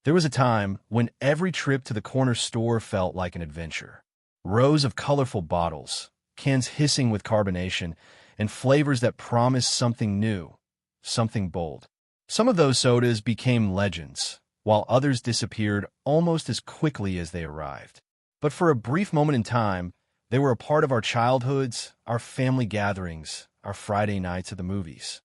There was a time when every trip to the corner store felt like an adventure. Rows of colorful bottles, cans hissing with carbonation, and flavors that promised something new, something bold. Some of those sodas became legends, while others disappeared almost as quickly as they arrived. But for a brief moment in time, they were a part of our childhoods, our family gatherings, our Friday nights at the movies.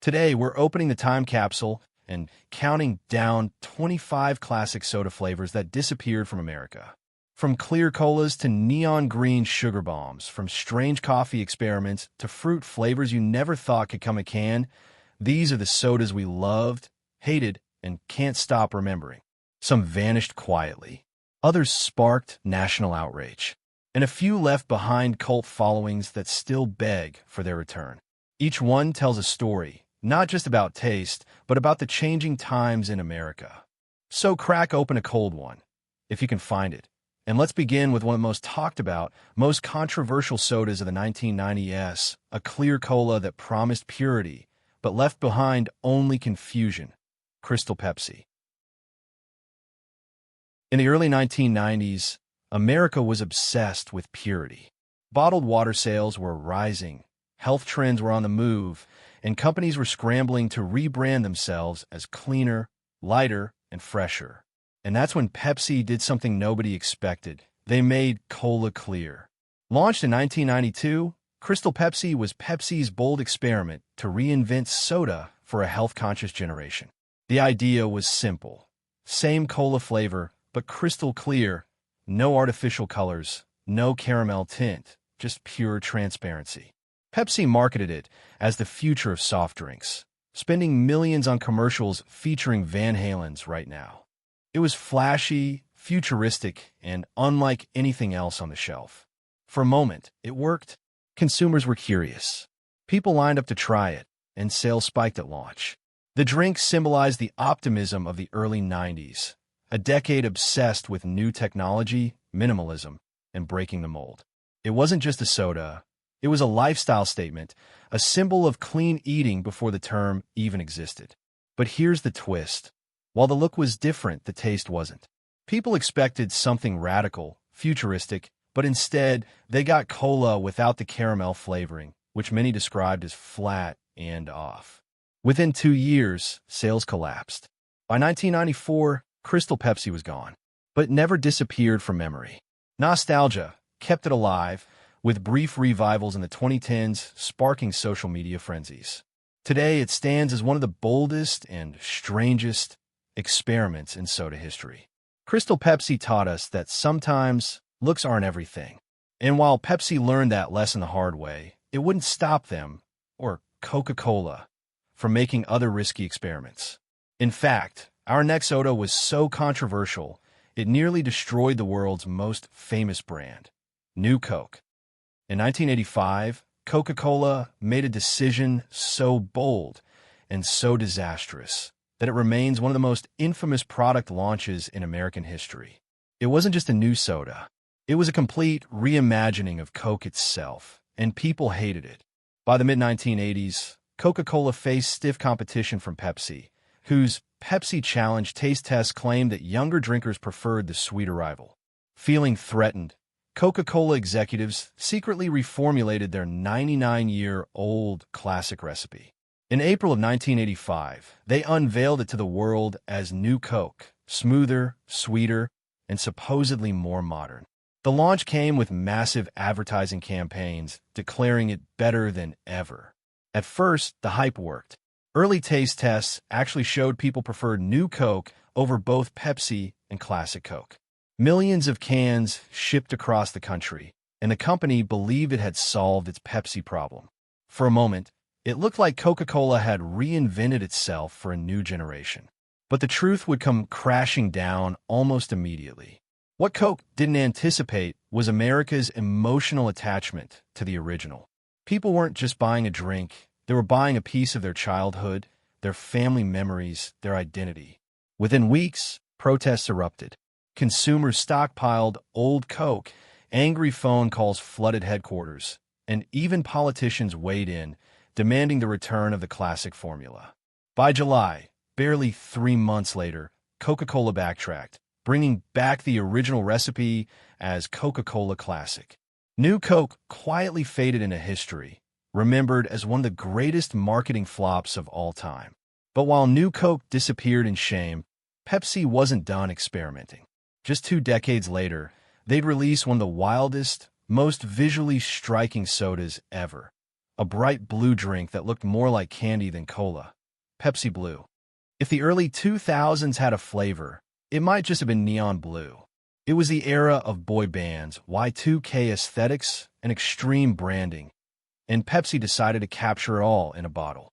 Today, we're opening the time capsule and counting down 25 classic soda flavors that disappeared from America. From clear colas to neon green sugar bombs, from strange coffee experiments to fruit flavors you never thought could come in a can, these are the sodas we loved, hated, and can't stop remembering. Some vanished quietly. Others sparked national outrage. And a few left behind cult followings that still beg for their return. Each one tells a story, not just about taste, but about the changing times in America. So crack open a cold one, if you can find it. And let's begin with one of the most talked about, most controversial sodas of the 1990s, a clear cola that promised purity, but left behind only confusion. Crystal Pepsi. In the early 1990s, America was obsessed with purity. Bottled water sales were rising, health trends were on the move, and companies were scrambling to rebrand themselves as cleaner, lighter, and fresher. And that's when Pepsi did something nobody expected. They made Cola Clear. Launched in 1992, Crystal Pepsi was Pepsi's bold experiment to reinvent soda for a health-conscious generation. The idea was simple. Same cola flavor, but crystal clear. No artificial colors, no caramel tint, just pure transparency. Pepsi marketed it as the future of soft drinks, spending millions on commercials featuring Van Halen's Right Now. It was flashy, futuristic, and unlike anything else on the shelf. For a moment, it worked. Consumers were curious. People lined up to try it, and sales spiked at launch. The drink symbolized the optimism of the early 90s, a decade obsessed with new technology, minimalism, and breaking the mold. It wasn't just a soda. It was a lifestyle statement, a symbol of clean eating before the term even existed. But here's the twist. While the look was different, the taste wasn't. People expected something radical, futuristic, but instead, they got cola without the caramel flavoring, which many described as flat and off. Within 2 years, sales collapsed. By 1994, Crystal Pepsi was gone, but never disappeared from memory. Nostalgia kept it alive, with brief revivals in the 2010s sparking social media frenzies. Today, it stands as one of the boldest and strangest experiments in soda history. Crystal Pepsi taught us that sometimes looks aren't everything. And while Pepsi learned that lesson the hard way, it wouldn't stop them, or Coca-Cola, from making other risky experiments. In fact, our next soda was so controversial, it nearly destroyed the world's most famous brand, New Coke. In 1985, Coca-Cola made a decision so bold and so disastrous that it remains one of the most infamous product launches in American history. It wasn't just a new soda. It was a complete reimagining of Coke itself, and people hated it. By the mid-1980s, Coca-Cola faced stiff competition from Pepsi, whose Pepsi Challenge taste tests claimed that younger drinkers preferred the sweeter rival. Feeling threatened, Coca-Cola executives secretly reformulated their 99-year-old classic recipe. In April of 1985, they unveiled it to the world as New Coke, smoother, sweeter, and supposedly more modern. The launch came with massive advertising campaigns declaring it better than ever. At first, the hype worked. Early taste tests actually showed people preferred New Coke over both Pepsi and Classic Coke. Millions of cans shipped across the country, and the company believed it had solved its Pepsi problem. For a moment, it looked like Coca-Cola had reinvented itself for a new generation. But the truth would come crashing down almost immediately. What Coke didn't anticipate was America's emotional attachment to the original. People weren't just buying a drink, they were buying a piece of their childhood, their family memories, their identity. Within weeks, protests erupted. Consumers stockpiled old Coke, angry phone calls flooded headquarters, and even politicians weighed in, demanding the return of the classic formula. By July, barely 3 months later, Coca-Cola backtracked, bringing back the original recipe as Coca-Cola Classic. New Coke quietly faded into history, remembered as one of the greatest marketing flops of all time. But while New Coke disappeared in shame, Pepsi wasn't done experimenting. Just 2 decades later, they'd release one of the wildest, most visually striking sodas ever. A bright blue drink that looked more like candy than cola. Pepsi Blue. If the early 2000s had a flavor, it might just have been neon blue. It was the era of boy bands, Y2K aesthetics, and extreme branding, and Pepsi decided to capture it all in a bottle.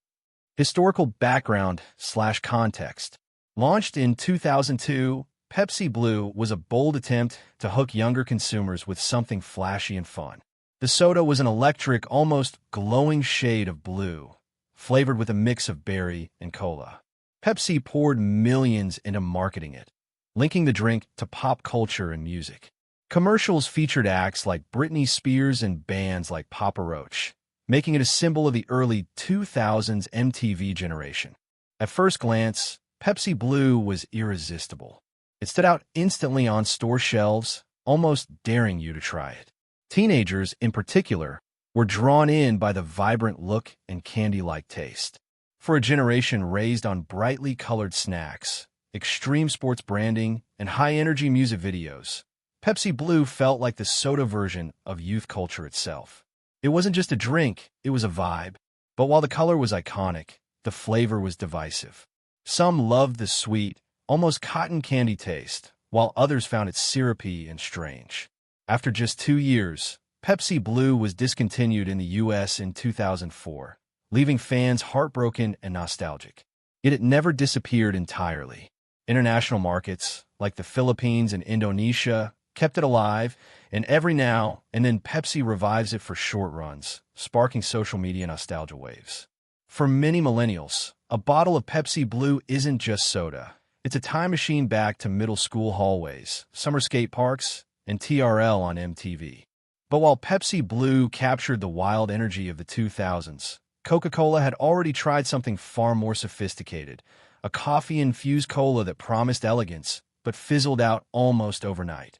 Historical background/context. Launched in 2002, Pepsi Blue was a bold attempt to hook younger consumers with something flashy and fun. The soda was an electric, almost glowing shade of blue, flavored with a mix of berry and cola. Pepsi poured millions into marketing it, linking the drink to pop culture and music. Commercials featured acts like Britney Spears and bands like Papa Roach, making it a symbol of the early 2000s MTV generation. At first glance, Pepsi Blue was irresistible. It stood out instantly on store shelves, almost daring you to try it. Teenagers, in particular, were drawn in by the vibrant look and candy-like taste. For a generation raised on brightly colored snacks, extreme sports branding, and high-energy music videos, Pepsi Blue felt like the soda version of youth culture itself. It wasn't just a drink, it was a vibe. But while the color was iconic, the flavor was divisive. Some loved the sweet, almost cotton candy taste, while others found it syrupy and strange. After just 2 years, Pepsi Blue was discontinued in the U.S. in 2004, leaving fans heartbroken and nostalgic. Yet it never disappeared entirely. International markets, like the Philippines and Indonesia, kept it alive, and every now and then Pepsi revives it for short runs, sparking social media nostalgia waves. For many millennials, a bottle of Pepsi Blue isn't just soda. It's a time machine back to middle school hallways, summer skate parks, and TRL on MTV. But while Pepsi Blue captured the wild energy of the 2000s, Coca-Cola had already tried something far more sophisticated, a coffee-infused cola that promised elegance, but fizzled out almost overnight.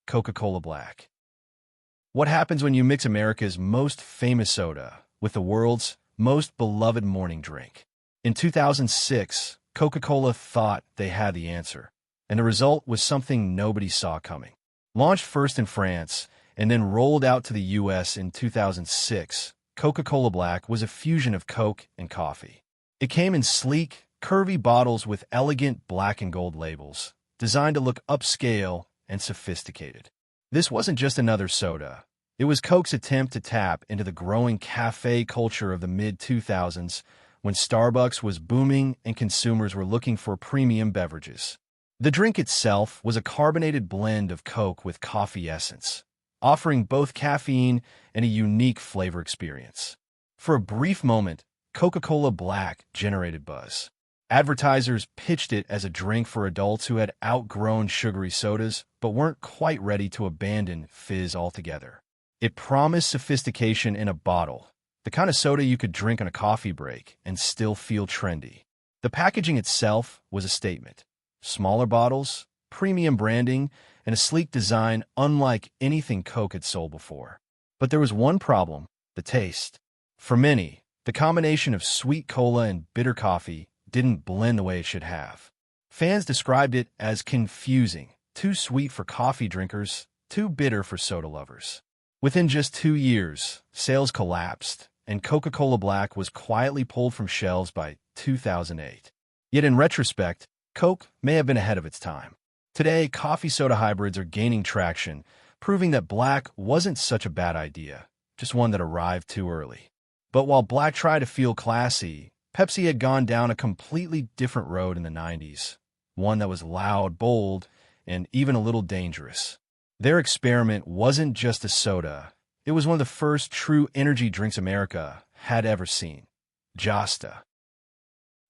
Coca-Cola Blāk. What happens when you mix America's most famous soda with the world's most beloved morning drink? In 2006, Coca-Cola thought they had the answer, and the result was something nobody saw coming. Launched first in France and then rolled out to the U.S. in 2006, Coca-Cola Blāk was a fusion of Coke and coffee. It came in sleek, curvy bottles with elegant black and gold labels, designed to look upscale and sophisticated. This wasn't just another soda. It was Coke's attempt to tap into the growing cafe culture of the mid-2000s, when Starbucks was booming and consumers were looking for premium beverages. The drink itself was a carbonated blend of Coke with coffee essence, offering both caffeine and a unique flavor experience. For a brief moment, Coca-Cola Blāk generated buzz. Advertisers pitched it as a drink for adults who had outgrown sugary sodas but weren't quite ready to abandon fizz altogether. It promised sophistication in a bottle, the kind of soda you could drink on a coffee break and still feel trendy. The packaging itself was a statement. Smaller bottles, premium branding, and a sleek design unlike anything Coke had sold before. But there was one problem: the taste. For many, the combination of sweet cola and bitter coffee didn't blend the way it should have. Fans described it as confusing, too sweet for coffee drinkers, too bitter for soda lovers. Within just 2 years, sales collapsed, and Coca-Cola Blāk was quietly pulled from shelves by 2008. Yet in retrospect, Coke may have been ahead of its time. Today, coffee-soda hybrids are gaining traction, proving that Blāk wasn't such a bad idea, just one that arrived too early. But while Blāk tried to feel classy, Pepsi had gone down a completely different road in the 90s, one that was loud, bold, and even a little dangerous. Their experiment wasn't just a soda. It was one of the first true energy drinks America had ever seen. Josta.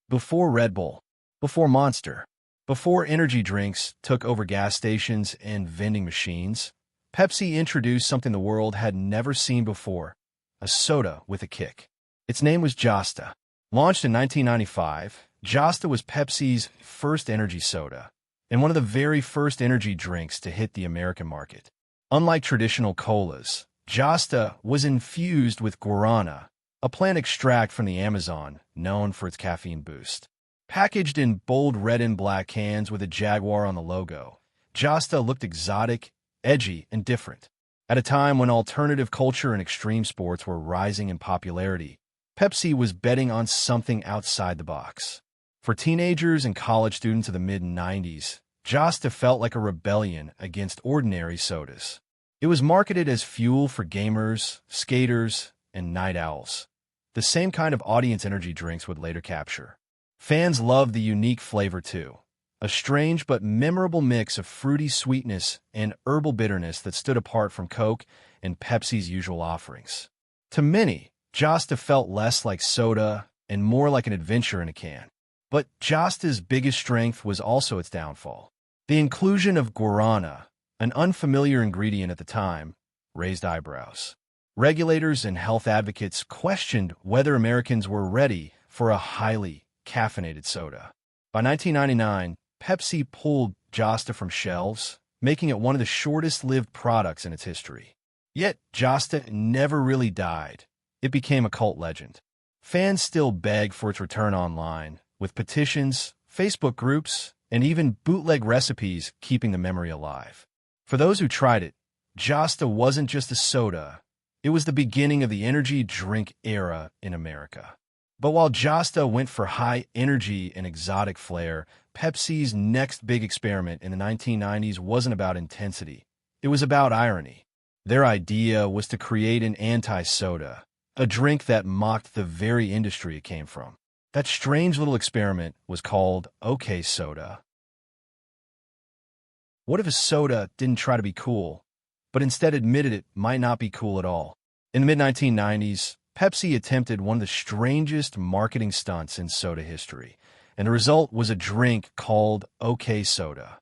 Before Red Bull, before Monster, before energy drinks took over gas stations and vending machines, Pepsi introduced something the world had never seen before: a soda with a kick. Its name was Josta. Launched in 1995, Josta was Pepsi's first energy soda, and one of the very first energy drinks to hit the American market. Unlike traditional colas, Josta was infused with guarana, a plant extract from the Amazon known for its caffeine boost. Packaged in bold red and black cans with a jaguar on the logo, Josta looked exotic, edgy, and different. At a time when alternative culture and extreme sports were rising in popularity, Pepsi was betting on something outside the box. For teenagers and college students of the mid-90s, Josta felt like a rebellion against ordinary sodas. It was marketed as fuel for gamers, skaters, and night owls, the same kind of audience energy drinks would later capture. Fans loved the unique flavor too, a strange but memorable mix of fruity sweetness and herbal bitterness that stood apart from Coke and Pepsi's usual offerings. To many, Josta felt less like soda and more like an adventure in a can. But Josta's biggest strength was also its downfall. The inclusion of guarana, an unfamiliar ingredient at the time, raised eyebrows. Regulators and health advocates questioned whether Americans were ready for a highly caffeinated soda. By 1999, Pepsi pulled Josta from shelves, making it one of the shortest-lived products in its history. Yet, Josta never really died. It became a cult legend. Fans still beg for its return online, with petitions, Facebook groups, and even bootleg recipes keeping the memory alive. For those who tried it, Josta wasn't just a soda. It was the beginning of the energy drink era in America. But while Josta went for high energy and exotic flair, Pepsi's next big experiment in the 1990s wasn't about intensity. It was about irony. Their idea was to create an anti-soda, a drink that mocked the very industry it came from. That strange little experiment was called OK Soda. What if a soda didn't try to be cool, but instead admitted it might not be cool at all? In the mid-1990s, Pepsi attempted one of the strangest marketing stunts in soda history, and the result was a drink called OK Soda.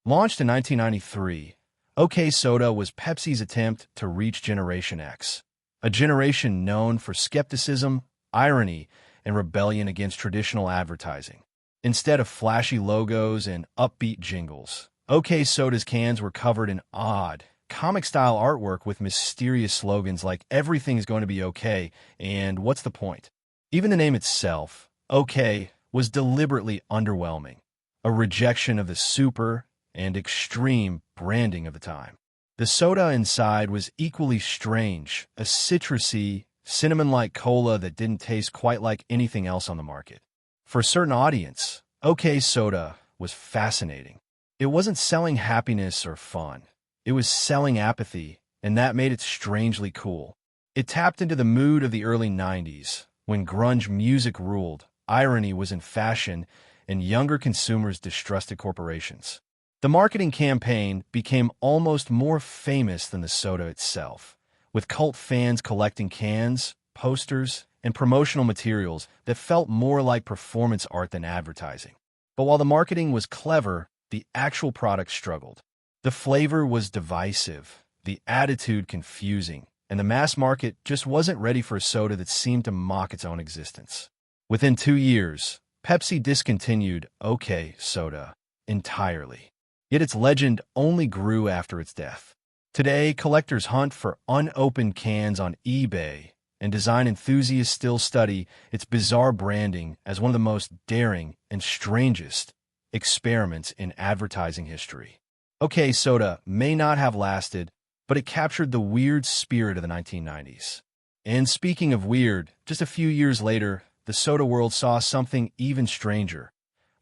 Launched in 1993, OK Soda was Pepsi's attempt to reach Generation X, a generation known for skepticism, irony, and rebellion against traditional advertising. Instead of flashy logos and upbeat jingles, OK Soda's cans were covered in odd, comic-style artwork with mysterious slogans like "Everything's going to be okay" and "What's the point?" Even the name itself, OK, was deliberately underwhelming, a rejection of the super and extreme branding of the time. The soda inside was equally strange, a citrusy, cinnamon-like cola that didn't taste quite like anything else on the market. For a certain audience, OK Soda was fascinating. It wasn't selling happiness or fun. It was selling apathy, and that made it strangely cool. It tapped into the mood of the early 90s, when grunge music ruled, irony was in fashion, and younger consumers distrusted corporations. The marketing campaign became almost more famous than the soda itself, with cult fans collecting cans, posters, and promotional materials that felt more like performance art than advertising. But while the marketing was clever, the actual product struggled. The flavor was divisive, the attitude confusing, and the mass market just wasn't ready for a soda that seemed to mock its own existence. Within 2 years, Pepsi discontinued OK Soda entirely. Yet its legend only grew after its death. Today, collectors hunt for unopened cans on eBay, and design enthusiasts still study its bizarre branding as one of the most daring and strangest experiments in advertising history. OK Soda may not have lasted, but it captured the weird spirit of the 1990s. And speaking of weird, just a few years later, the soda world saw something even stranger,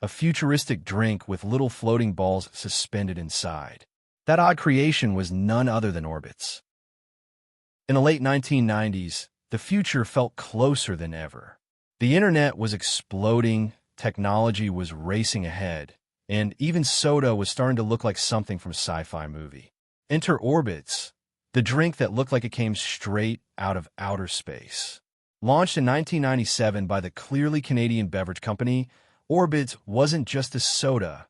a futuristic drink with little floating balls suspended inside. That odd creation was none other than Orbitz. In the late 1990s, the future felt closer than ever. The internet was exploding, technology was racing ahead, and even soda was starting to look like something from a sci-fi movie. Enter Orbitz, the drink that looked like it came straight out of outer space. Launched in 1997 by the clearly Canadian beverage company, Orbitz wasn't just a soda,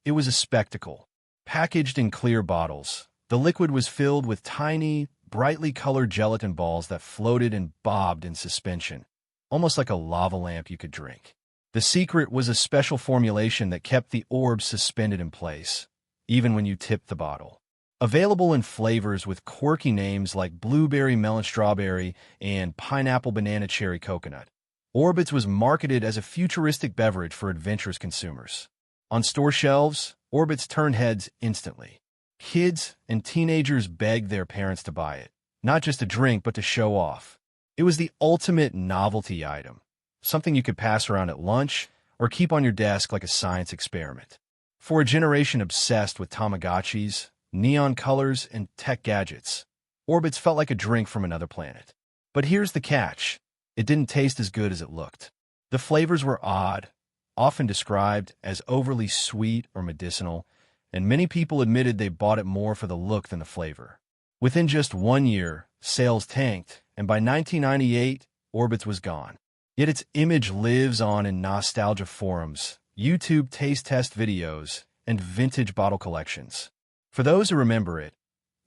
it was a spectacle. Packaged in clear bottles, the liquid was filled with tiny, brightly colored gelatin balls that floated and bobbed in suspension, almost like a lava lamp you could drink. The secret was a special formulation that kept the orbs suspended in place, even when you tipped the bottle. Available in flavors with quirky names like blueberry melon strawberry and pineapple banana cherry coconut, Orbitz was marketed as a futuristic beverage for adventurous consumers. On store shelves, Orbitz turned heads instantly. Kids and teenagers begged their parents to buy it, not just to drink but to show off. It was the ultimate novelty item, something you could pass around at lunch or keep on your desk like a science experiment. For a generation obsessed with Tamagotchis, neon colors, and tech gadgets, Orbitz felt like a drink from another planet. But here's the catch. It didn't taste as good as it looked. The flavors were odd, often described as overly sweet or medicinal, and many people admitted they bought it more for the look than the flavor. Within just 1 year, sales tanked, and by 1998, Orbitz was gone. Yet its image lives on in nostalgia forums, YouTube taste test videos, and vintage bottle collections. For those who remember it,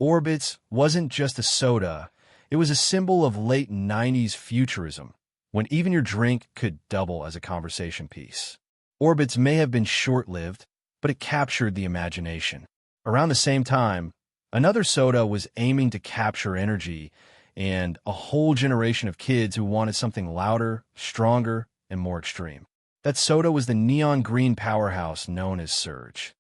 Orbitz wasn't just a soda, it was a symbol of late 90s futurism, when even your drink could double as a conversation piece. Orbitz may have been short-lived, but it captured the imagination. Around the same time, another soda was aiming to capture energy, and a whole generation of kids who wanted something louder, stronger, and more extreme. That soda was the neon green powerhouse known as Surge.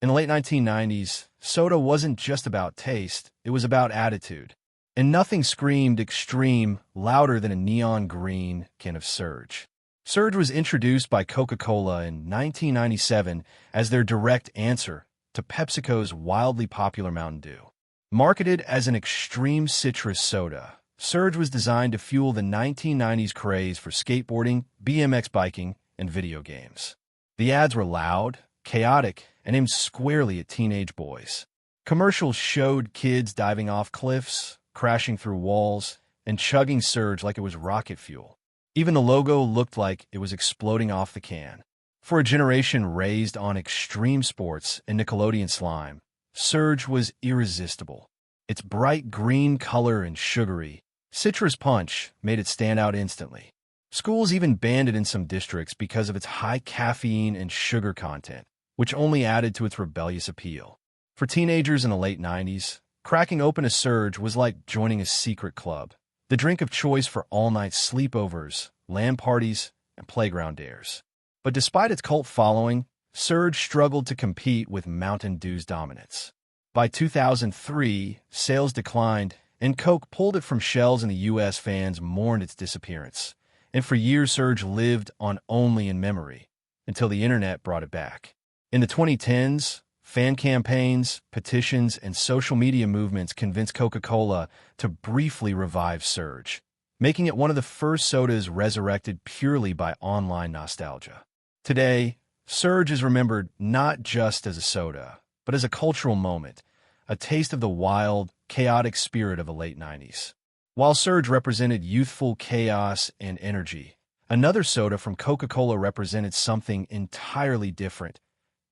In the late 1990s, soda wasn't just about taste, it was about attitude. And nothing screamed extreme louder than a neon green can of Surge. Surge was introduced by Coca-Cola in 1997 as their direct answer to PepsiCo's wildly popular Mountain Dew. Marketed as an extreme citrus soda, Surge was designed to fuel the 1990s craze for skateboarding, BMX biking, and video games. The ads were loud, chaotic, and aimed squarely at teenage boys. Commercials showed kids diving off cliffs, crashing through walls, and chugging Surge like it was rocket fuel. Even the logo looked like it was exploding off the can. For a generation raised on extreme sports and Nickelodeon slime, Surge was irresistible. Its bright green color and sugary, citrus punch made it stand out instantly. Schools even banned it in some districts because of its high caffeine and sugar content, which only added to its rebellious appeal. For teenagers in the late 90s, cracking open a Surge was like joining a secret club, the drink of choice for all-night sleepovers, LAN parties, and playground dares. But despite its cult following, Surge struggled to compete with Mountain Dew's dominance. By 2003, sales declined, and Coke pulled it from shelves in the U.S. Fans mourned its disappearance. And for years, Surge lived on only in memory, until the internet brought it back. In the 2010s, fan campaigns, petitions, and social media movements convinced Coca-Cola to briefly revive Surge, making it one of the first sodas resurrected purely by online nostalgia. Today, Surge is remembered not just as a soda, but as a cultural moment, a taste of the wild, chaotic spirit of the late 90s. While Surge represented youthful chaos and energy, another soda from Coca-Cola represented something entirely different: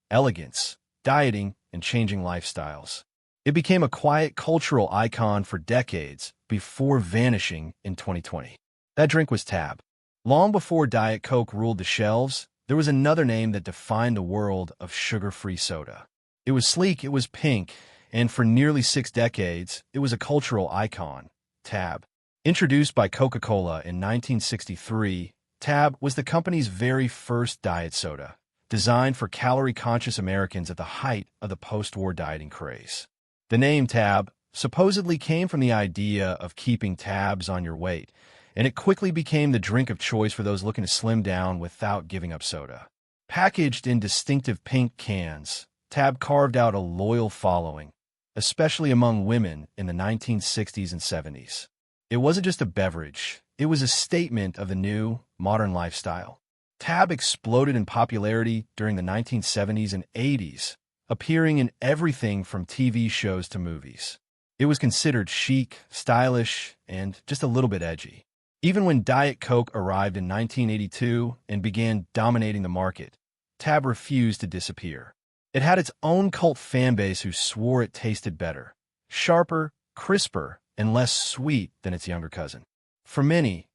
elegance, dieting, and changing lifestyles. It became a quiet cultural icon for decades before vanishing in 2020. That drink was Tab. Long before Diet Coke ruled the shelves, there was another name that defined the world of sugar-free soda. It was sleek, it was pink, and for nearly 6 decades, it was a cultural icon: Tab. Introduced by Coca-Cola in 1963, Tab was the company's very first diet soda, designed for calorie-conscious Americans at the height of the post-war dieting craze. The name Tab supposedly came from the idea of keeping tabs on your weight, and it quickly became the drink of choice for those looking to slim down without giving up soda. Packaged in distinctive pink cans, Tab carved out a loyal following, especially among women in the 1960s and 70s. It wasn't just a beverage, it was a statement of the new, modern lifestyle. Tab exploded in popularity during the 1970s and 80s, appearing in everything from TV shows to movies. It was considered chic, stylish, and just a little bit edgy. Even when Diet Coke arrived in 1982 and began dominating the market, Tab refused to disappear. It had its own cult fanbase who swore it tasted better, sharper, crisper, and less sweet than its younger cousin. For many,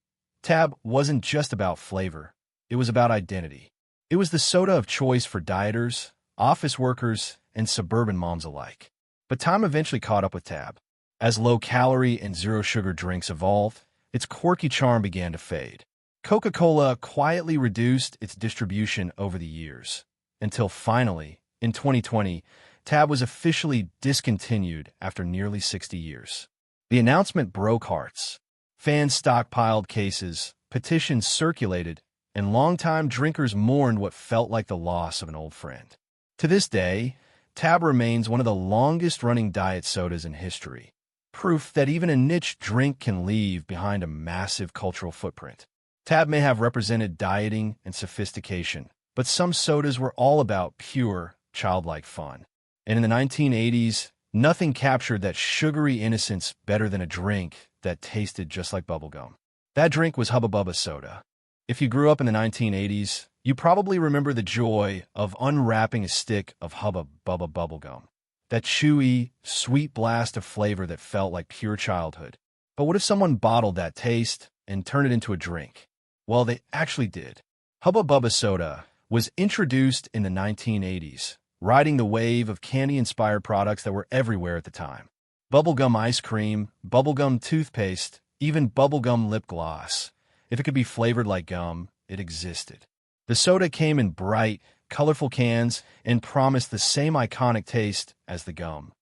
Tab wasn't just about flavor. it was about identity. It was the soda of choice for dieters, office workers, and suburban moms alike. But time eventually caught up with Tab. As low-calorie and zero-sugar drinks evolved, its quirky charm began to fade. Coca-Cola quietly reduced its distribution over the years, until finally, in 2020, Tab was officially discontinued after nearly 60 years. The announcement broke hearts. Fans stockpiled cases, petitions circulated, and longtime drinkers mourned what felt like the loss of an old friend. To this day, Tab remains one of the longest-running diet sodas in history, proof that even a niche drink can leave behind a massive cultural footprint. Tab may have represented dieting and sophistication, but some sodas were all about pure, childlike fun. And in the 1980s, nothing captured that sugary innocence better than a drink that tasted just like bubblegum. That drink was Hubba Bubba soda. If you grew up in the 1980s, you probably remember the joy of unwrapping a stick of Hubba Bubba bubblegum. That chewy, sweet blast of flavor that felt like pure childhood. But what if someone bottled that taste and turned it into a drink? Well, they actually did. Hubba Bubba soda was introduced in the 1980s, riding the wave of candy-inspired products that were everywhere at the time. Bubblegum ice cream, bubblegum toothpaste, even bubblegum lip gloss. If it could be flavored like gum, it existed. The soda came in bright, colorful cans and promised the same iconic taste as the gum,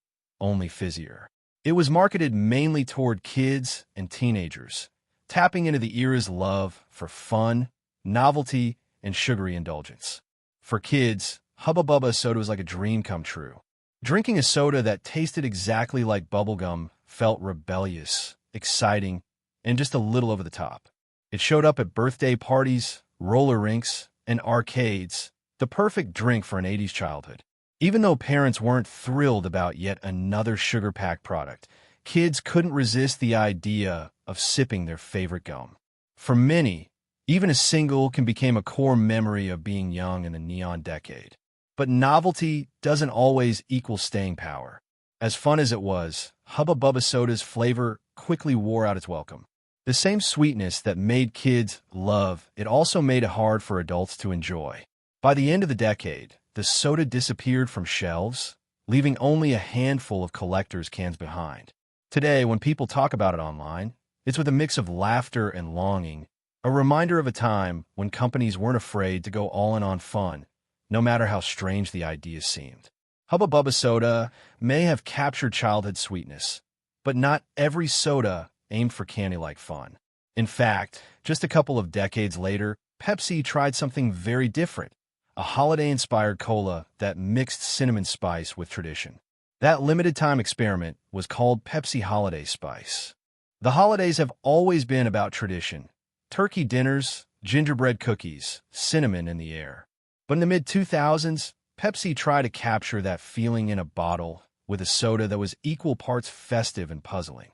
only fizzier. It was marketed mainly toward kids and teenagers, tapping into the era's love for fun, novelty, and sugary indulgence. For kids, Hubba Bubba soda was like a dream come true. Drinking a soda that tasted exactly like bubblegum felt rebellious, exciting, and just a little over the top. It showed up at birthday parties, roller rinks, and arcades, the perfect drink for an 80s childhood. Even though parents weren't thrilled about yet another sugar-packed product, kids couldn't resist the idea of sipping their favorite gum. For many, even a single can become a core memory of being young in the neon decade. But novelty doesn't always equal staying power. As fun as it was, Hubba Bubba soda's flavor quickly wore out its welcome. The same sweetness that made kids love, it also made it hard for adults to enjoy. By the end of the decade, the soda disappeared from shelves, leaving only a handful of collectors' cans behind. Today, when people talk about it online, it's with a mix of laughter and longing, a reminder of a time when companies weren't afraid to go all in on fun, no matter how strange the ideas seemed. Hubba Bubba soda may have captured childhood sweetness, but not every soda aimed for candy-like fun. In fact, just a couple of decades later, Pepsi tried something very different, a holiday-inspired cola that mixed cinnamon spice with tradition. That limited-time experiment was called Pepsi Holiday Spice. The holidays have always been about tradition. Turkey dinners, gingerbread cookies, cinnamon in the air. But in the mid-2000s, Pepsi tried to capture that feeling in a bottle with a soda that was equal parts festive and puzzling.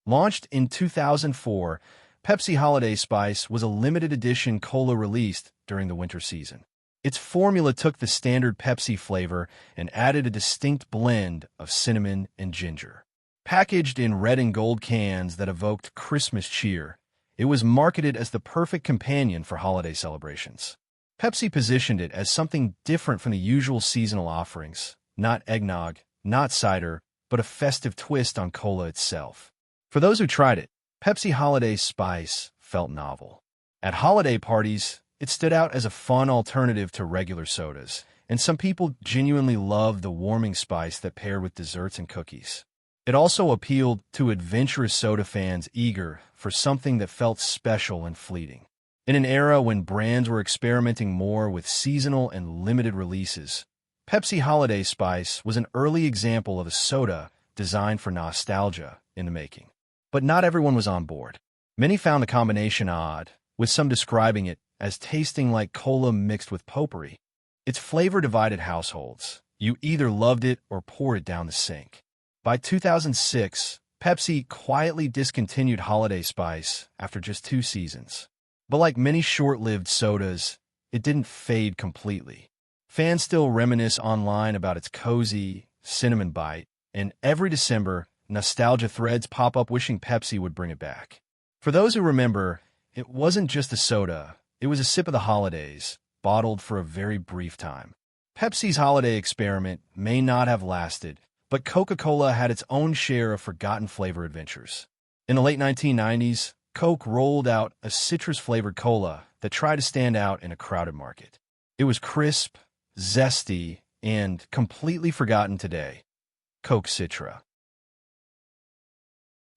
Launched in 2004, Pepsi Holiday Spice was a limited edition cola released during the winter season. Its formula took the standard Pepsi flavor and added a distinct blend of cinnamon and ginger. Packaged in red and gold cans that evoked Christmas cheer, it was marketed as the perfect companion for holiday celebrations. Pepsi positioned it as something different from the usual seasonal offerings, not eggnog, not cider, but a festive twist on cola itself. For those who tried it, Pepsi Holiday Spice felt novel. At holiday parties, it stood out as a fun alternative to regular sodas, and some people genuinely loved the warming spice that paired with desserts and cookies. It also appealed to adventurous soda fans eager for something that felt special and fleeting. In an era when brands were experimenting more with seasonal and limited releases, Pepsi Holiday Spice was an early example of a soda designed for nostalgia in the making. But not everyone was on board. Many found the combination odd, with some describing it as tasting like cola mixed with potpourri. Its flavor divided households. You either loved it or poured it down the sink. By 2006, Pepsi quietly discontinued Holiday Spice after just 2 seasons. But like many short-lived sodas, it didn't fade completely. Fans still reminisce online about its cozy, cinnamon bite, and every December, nostalgia threads pop up wishing Pepsi would bring it back. For those who remember, it wasn't just a soda, it was a sip of the holidays, bottled for a very brief time. Pepsi's holiday experiment may not have lasted, but Coca-Cola had its own share of forgotten flavor adventures. In the late 1990s, Coke rolled out a citrus-flavored cola that tried to stand out in a crowded market. It was crisp, zesty, and completely forgotten today. Coke Citra.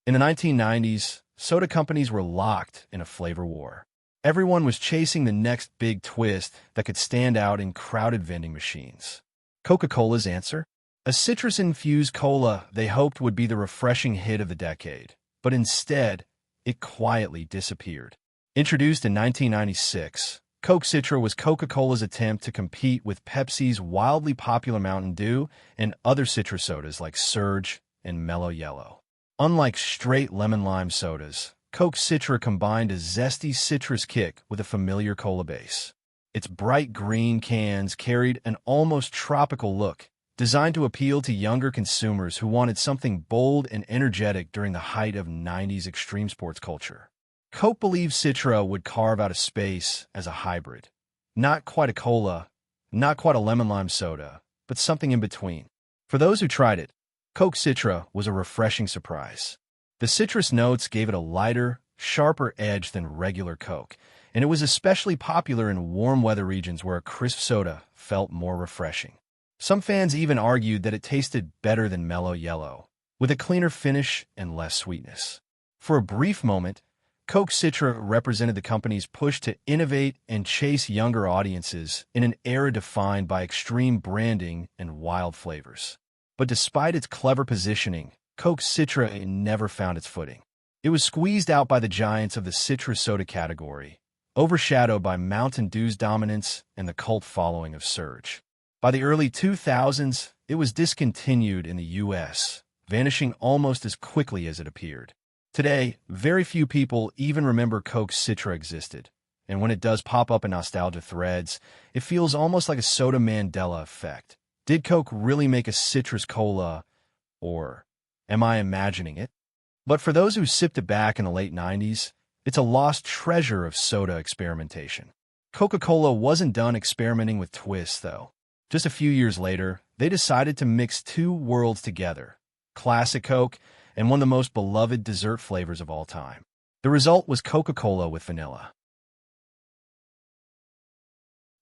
In the 1990s, soda companies were locked in a flavor war. Everyone was chasing the next big twist that could stand out in crowded vending machines. Coca-Cola's answer? A citrus-infused cola they hoped would be the refreshing hit of the decade, but instead, it quietly disappeared. Introduced in 1996, Coke Citra was Coca-Cola's attempt to compete with Pepsi's wildly popular Mountain Dew and other citrus sodas like Surge and Mellow Yellow. Unlike straight lemon-lime sodas, Coke Citra combined a zesty citrus kick with a familiar cola base. Its bright green cans carried an almost tropical look, designed to appeal to younger consumers who wanted something bold and energetic during the height of 90s extreme sports culture. Coke believed Citra would carve out a space as a hybrid. Not quite a cola, not quite a lemon-lime soda, but something in between. For those who tried it, Coke Citra was a refreshing surprise. The citrus notes gave it a lighter, sharper edge than regular Coke, and it was especially popular in warm weather regions where a crisp soda felt more refreshing. Some fans even argued that it tasted better than Mellow Yellow, with a cleaner finish and less sweetness. For a brief moment, Coke Citra represented the company's push to innovate and chase younger audiences in an era defined by extreme branding and wild flavors. But despite its clever positioning, Coke Citra never found its footing. It was squeezed out by the giants of the citrus soda category, overshadowed by Mountain Dew's dominance and the cult following of Surge. By the early 2000s, it was discontinued in the U.S., vanishing almost as quickly as it appeared. Today, very few people even remember Coke Citra existed, and when it does pop up in nostalgia threads, it feels almost like a soda Mandela effect. Did Coke really make a citrus cola, or am I imagining it? But for those who sipped it back in the late 90s, it's a lost treasure of soda experimentation. Coca-Cola wasn't done experimenting with twists, though. Just a few years later, they decided to mix two worlds together, classic Coke and one of the most beloved dessert flavors of all time. The result was Coca-Cola with vanilla.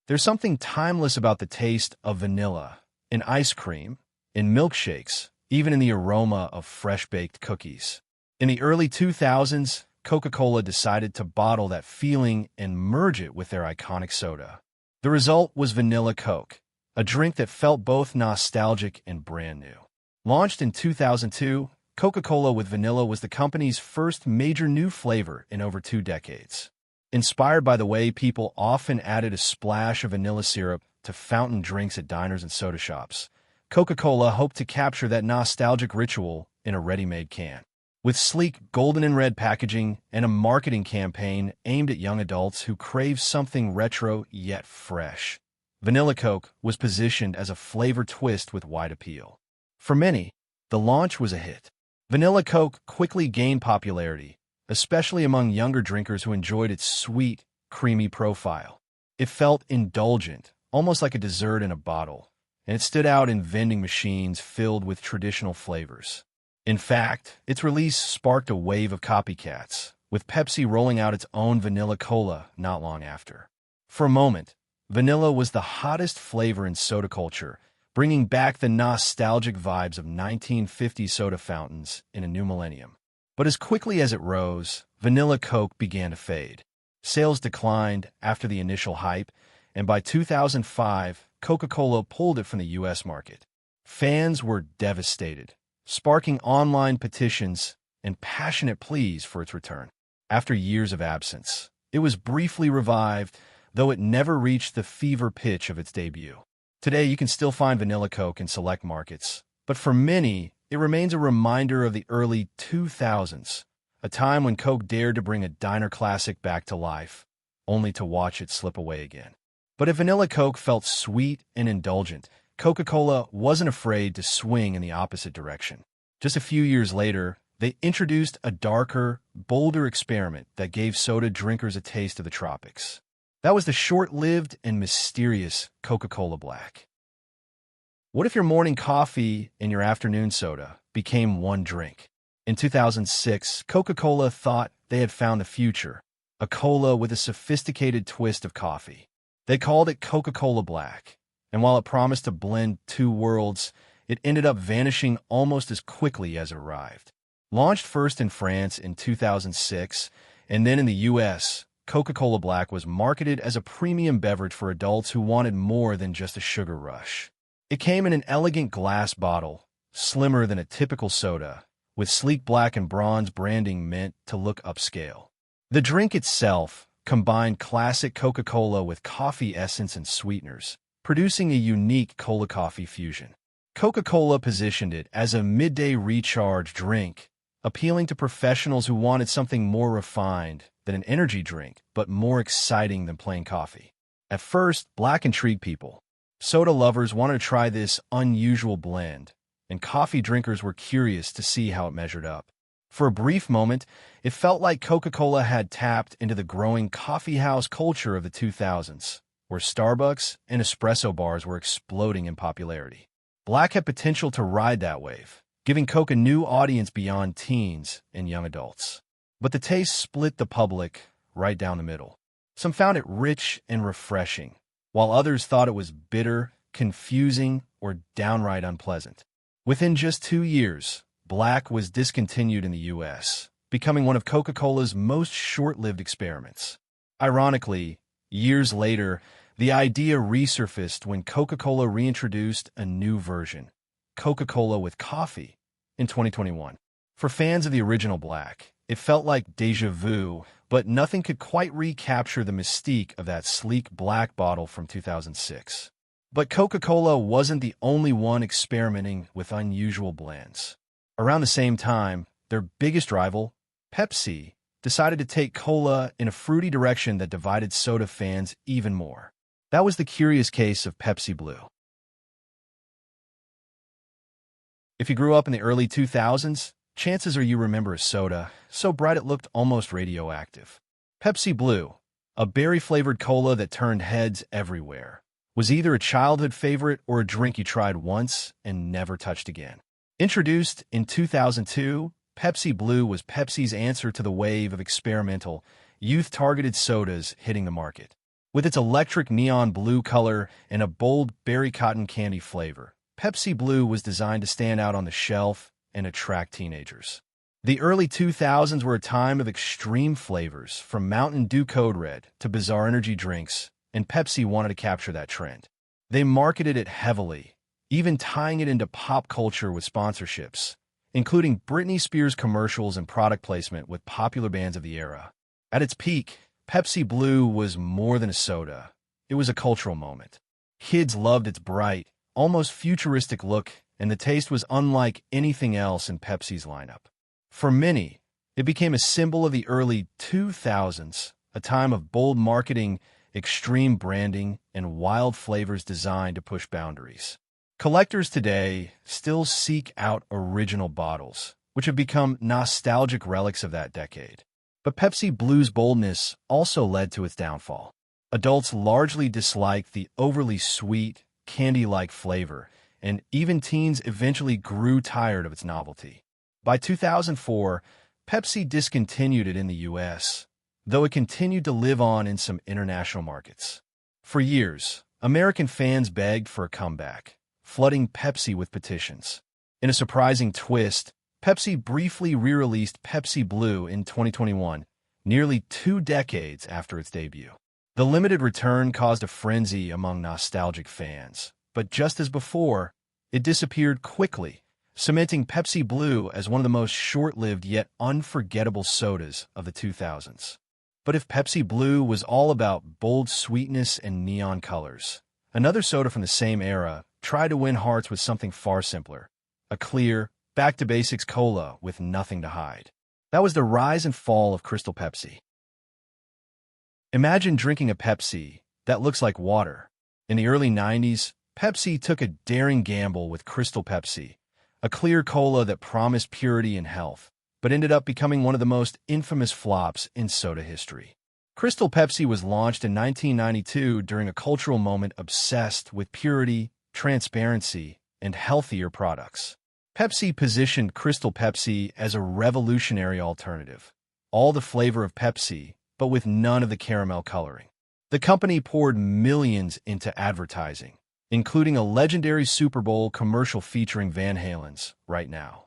There's something timeless about the taste of vanilla in ice cream, in milkshakes, even in the aroma of fresh-baked cookies. In the early 2000s, Coca-Cola decided to bottle that feeling and merge it with their iconic soda. The result was Vanilla Coke, a drink that felt both nostalgic and brand new. Launched in 2002, Coca-Cola with vanilla was the company's first major new flavor in over 2 decades. Inspired by the way people often added a splash of vanilla syrup to fountain drinks at diners and soda shops, Coca-Cola hoped to capture that nostalgic ritual in a ready-made can. With sleek golden and red packaging and a marketing campaign aimed at young adults who crave something retro yet fresh, Vanilla Coke was positioned as a flavor twist with wide appeal. For many, the launch was a hit. Vanilla Coke quickly gained popularity, especially among younger drinkers who enjoyed its sweet, creamy profile. It felt indulgent, almost like a dessert in a bottle, and it stood out in vending machines filled with traditional flavors. In fact, its release sparked a wave of copycats, with Pepsi rolling out its own vanilla cola not long after. For a moment, vanilla was the hottest flavor in soda culture, bringing back the nostalgic vibes of 1950s soda fountains in a new millennium. But as quickly as it rose, Vanilla Coke began to fade. Sales declined after the initial hype, and by 2005, Coca-Cola pulled it from the U.S. market. Fans were devastated, sparking online petitions and passionate pleas for its return. After years of absence, it was briefly revived, though it never reached the fever pitch of its debut. Today, you can still find Vanilla Coke in select markets, but for many, it remains a reminder of the early 2000s, a time when Coke dared to bring a diner classic back to life, only to watch it slip away again. But if Vanilla Coke felt sweet and indulgent, Coca-Cola wasn't afraid to swing in the opposite direction. Just a few years later, they introduced a darker, bolder experiment that gave soda drinkers a taste of the tropics. That was the short-lived and mysterious Coca-Cola Blāk. What if your morning coffee and your afternoon soda became one drink? In 2006, Coca-Cola thought they had found the future, a cola with a sophisticated twist of coffee. They called it Coca-Cola Blāk, and while it promised to blend two worlds, it ended up vanishing almost as quickly as it arrived. Launched first in France in 2006, and then in the US, Coca-Cola Blāk was marketed as a premium beverage for adults who wanted more than just a sugar rush. It came in an elegant glass bottle, slimmer than a typical soda, with sleek black and bronze branding meant to look upscale. The drink itself combined classic Coca-Cola with coffee essence and sweeteners, producing a unique cola-coffee fusion. Coca-Cola positioned it as a midday recharge drink, appealing to professionals who wanted something more refined than an energy drink, but more exciting than plain coffee. At first, Blāk intrigued people. Soda lovers wanted to try this unusual blend, and coffee drinkers were curious to see how it measured up. For a brief moment, it felt like Coca-Cola had tapped into the growing coffeehouse culture of the 2000s, where Starbucks and espresso bars were exploding in popularity. Blāk had potential to ride that wave, giving Coke a new audience beyond teens and young adults. But the taste split the public right down the middle. Some found it rich and refreshing, while others thought it was bitter, confusing, or downright unpleasant. Within just 2 years, Blāk was discontinued in the US, becoming one of Coca-Cola's most short-lived experiments. Ironically, years later, the idea resurfaced when Coca-Cola reintroduced a new version, Coca-Cola with coffee, in 2021. For fans of the original Blāk, it felt like déjà vu, but nothing could quite recapture the mystique of that sleek black bottle from 2006. But Coca-Cola wasn't the only one experimenting with unusual blends. Around the same time, their biggest rival, Pepsi, decided to take cola in a fruity direction that divided soda fans even more. That was the curious case of Pepsi Blue. If you grew up in the early 2000s, chances are you remember a soda so bright it looked almost radioactive. Pepsi Blue, a berry-flavored cola that turned heads everywhere, was either a childhood favorite or a drink you tried once and never touched again. Introduced in 2002, Pepsi Blue was Pepsi's answer to the wave of experimental, youth-targeted sodas hitting the market. With its electric neon blue color and a bold berry cotton candy flavor, Pepsi Blue was designed to stand out on the shelf and attract teenagers. The early 2000s were a time of extreme flavors, from Mountain Dew Code Red to bizarre energy drinks, and Pepsi wanted to capture that trend. They marketed it heavily, even tying it into pop culture with sponsorships, including Britney Spears commercials and product placement with popular bands of the era. At its peak, Pepsi Blue was more than a soda. It was a cultural moment. Kids loved its bright, almost futuristic look, and the taste was unlike anything else in Pepsi's lineup. For many, it became a symbol of the early 2000s, a time of bold marketing, extreme branding, and wild flavors designed to push boundaries. Collectors today still seek out original bottles, which have become nostalgic relics of that decade. But Pepsi Blue's boldness also led to its downfall. Adults largely disliked the overly sweet, candy-like flavor, and even teens eventually grew tired of its novelty. By 2004, Pepsi discontinued it in the US, though it continued to live on in some international markets. For years, American fans begged for a comeback, flooding Pepsi with petitions. In a surprising twist, Pepsi briefly re-released Pepsi Blue in 2021, nearly 2 decades after its debut. The limited return caused a frenzy among nostalgic fans, but just as before, it disappeared quickly, cementing Pepsi Blue as one of the most short-lived yet unforgettable sodas of the 2000s. But if Pepsi Blue was all about bold sweetness and neon colors, another soda from the same era tried to win hearts with something far simpler, a clear, back-to-basics cola with nothing to hide. That was the rise and fall of Crystal Pepsi. Imagine drinking a Pepsi that looks like water. In the early 90s, Pepsi took a daring gamble with Crystal Pepsi, a clear cola that promised purity and health, but ended up becoming one of the most infamous flops in soda history. Crystal Pepsi was launched in 1992 during a cultural moment obsessed with purity, transparency, and healthier products. Pepsi positioned Crystal Pepsi as a revolutionary alternative. All the flavor of Pepsi, but with none of the caramel coloring. The company poured millions into advertising, including a legendary Super Bowl commercial featuring Van Halen's Right Now.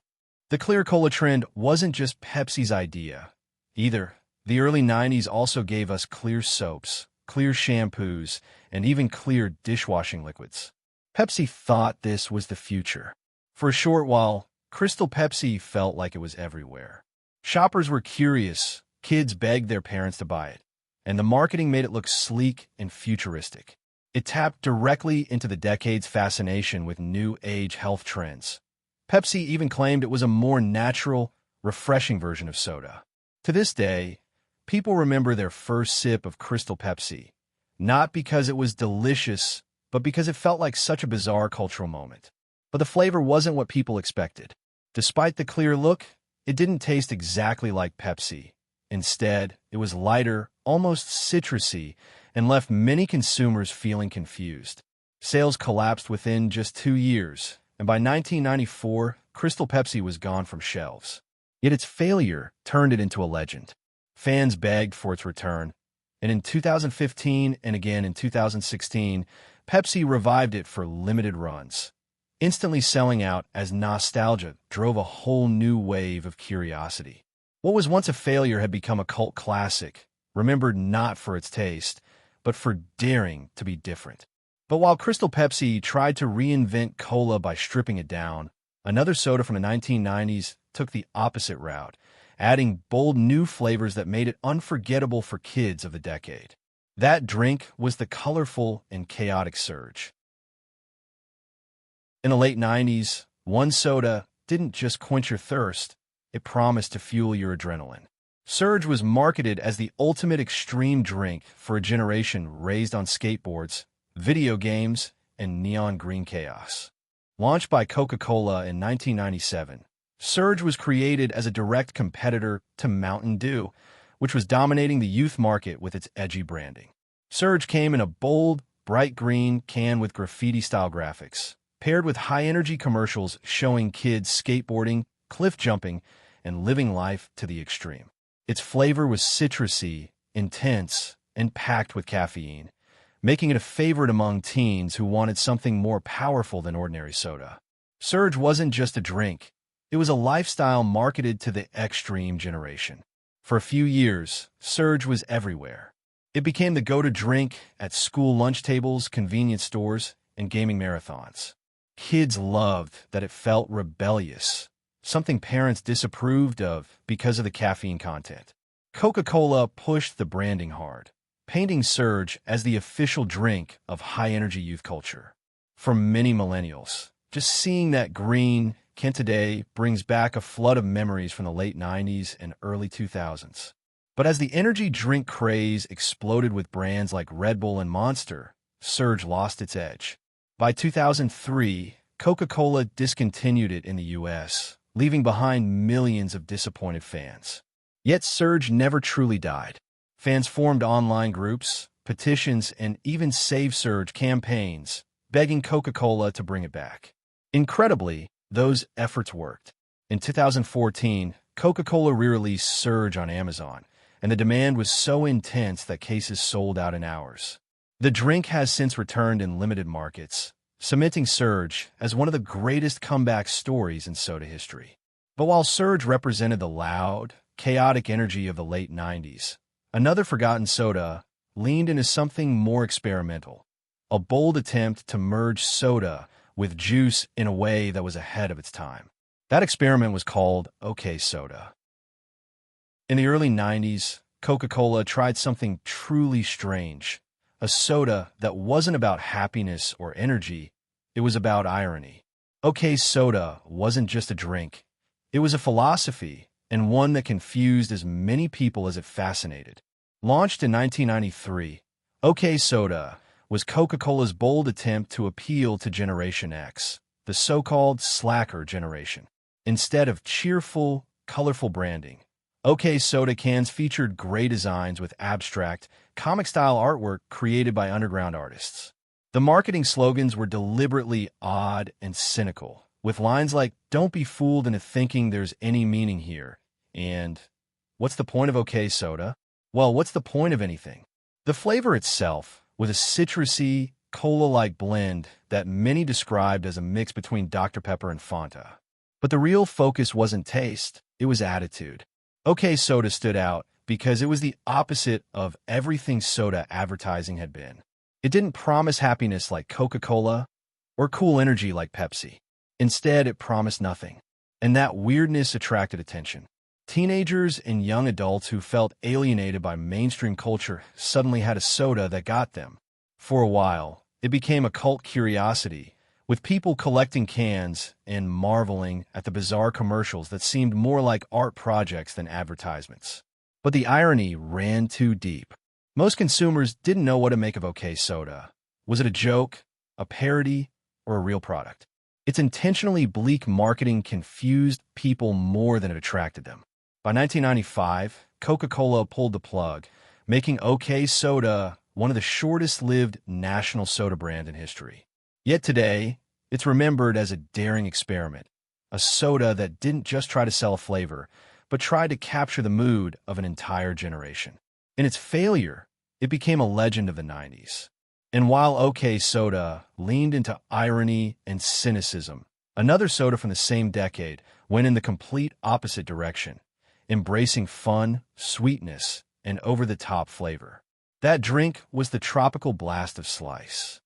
The clear cola trend wasn't just Pepsi's idea, either. The early 90s also gave us clear soaps, clear shampoos, and even clear dishwashing liquids. Pepsi thought this was the future. For a short while, Crystal Pepsi felt like it was everywhere. Shoppers were curious, kids begged their parents to buy it, and the marketing made it look sleek and futuristic. It tapped directly into the decade's fascination with new age health trends. Pepsi even claimed it was a more natural, refreshing version of soda. To this day, people remember their first sip of Crystal Pepsi, not because it was delicious, but because it felt like such a bizarre cultural moment. But the flavor wasn't what people expected. Despite the clear look, it didn't taste exactly like Pepsi. Instead, it was lighter, almost citrusy, and left many consumers feeling confused. Sales collapsed within just 2 years, and by 1994, Crystal Pepsi was gone from shelves. Yet its failure turned it into a legend. Fans begged for its return, and in 2015 and again in 2016, Pepsi revived it for limited runs, instantly selling out as nostalgia drove a whole new wave of curiosity. What was once a failure had become a cult classic, remembered not for its taste, but for daring to be different. But while Crystal Pepsi tried to reinvent cola by stripping it down, another soda from the 1990s took the opposite route, adding bold new flavors that made it unforgettable for kids of the decade. That drink was the colorful and chaotic Surge. In the late 90s, one soda didn't just quench your thirst, it promised to fuel your adrenaline. Surge was marketed as the ultimate extreme drink for a generation raised on skateboards, video games, and neon green chaos. Launched by Coca-Cola in 1997, Surge was created as a direct competitor to Mountain Dew, which was dominating the youth market with its edgy branding. Surge came in a bold, bright green can with graffiti-style graphics, paired with high-energy commercials showing kids skateboarding, cliff jumping, and living life to the extreme. Its flavor was citrusy, intense, and packed with caffeine, making it a favorite among teens who wanted something more powerful than ordinary soda. Surge wasn't just a drink. It was a lifestyle marketed to the extreme generation. For a few years, Surge was everywhere. It became the go-to drink at school lunch tables, convenience stores, and gaming marathons. Kids loved that it felt rebellious, something parents disapproved of because of the caffeine content. Coca-Cola pushed the branding hard, painting Surge as the official drink of high-energy youth culture. For many millennials, just seeing that green can today brings back a flood of memories from the late 90s and early 2000s. But as the energy drink craze exploded with brands like Red Bull and Monster, Surge lost its edge. By 2003, Coca-Cola discontinued it in the US, leaving behind millions of disappointed fans. Yet Surge never truly died. Fans formed online groups, petitions, and even Save Surge campaigns, begging Coca-Cola to bring it back. Incredibly, those efforts worked. In 2014, Coca-Cola re-released Surge on Amazon, and the demand was so intense that cases sold out in hours. The drink has since returned in limited markets, cementing Surge as one of the greatest comeback stories in soda history. But while Surge represented the loud, chaotic energy of the late 90s, another forgotten soda leaned into something more experimental, a bold attempt to merge soda with juice in a way that was ahead of its time. That experiment was called OK Soda. In the early 90s, Coca-Cola tried something truly strange, a soda that wasn't about happiness or energy, it was about irony. OK Soda wasn't just a drink, it was a philosophy, and one that confused as many people as it fascinated. Launched in 1993, OK Soda was Coca-Cola's bold attempt to appeal to Generation X, the so-called slacker generation. Instead of cheerful, colorful branding, OK Soda cans featured gray designs with abstract, comic-style artwork created by underground artists. The marketing slogans were deliberately odd and cynical, with lines like, "Don't be fooled into thinking there's any meaning here," and "What's the point of OK Soda?" Well, what's the point of anything? The flavor itself was a citrusy, cola-like blend that many described as a mix between Dr. Pepper and Fanta. But the real focus wasn't taste, it was attitude. OK Soda stood out because it was the opposite of everything soda advertising had been. It didn't promise happiness like Coca-Cola or cool energy like Pepsi. Instead, it promised nothing. And that weirdness attracted attention. Teenagers and young adults who felt alienated by mainstream culture suddenly had a soda that got them. For a while, it became a cult curiosity, with people collecting cans and marveling at the bizarre commercials that seemed more like art projects than advertisements. But the irony ran too deep. Most consumers didn't know what to make of OK Soda. Was it a joke, a parody, or a real product? Its intentionally bleak marketing confused people more than it attracted them. By 1995, Coca-Cola pulled the plug, making OK Soda one of the shortest-lived national soda brands in history. Yet today, it's remembered as a daring experiment, a soda that didn't just try to sell a flavor, but tried to capture the mood of an entire generation. In its failure, it became a legend of the 90s. And while OK Soda leaned into irony and cynicism, another soda from the same decade went in the complete opposite direction, embracing fun, sweetness, and over-the-top flavor. That drink was the tropical blast of Slice.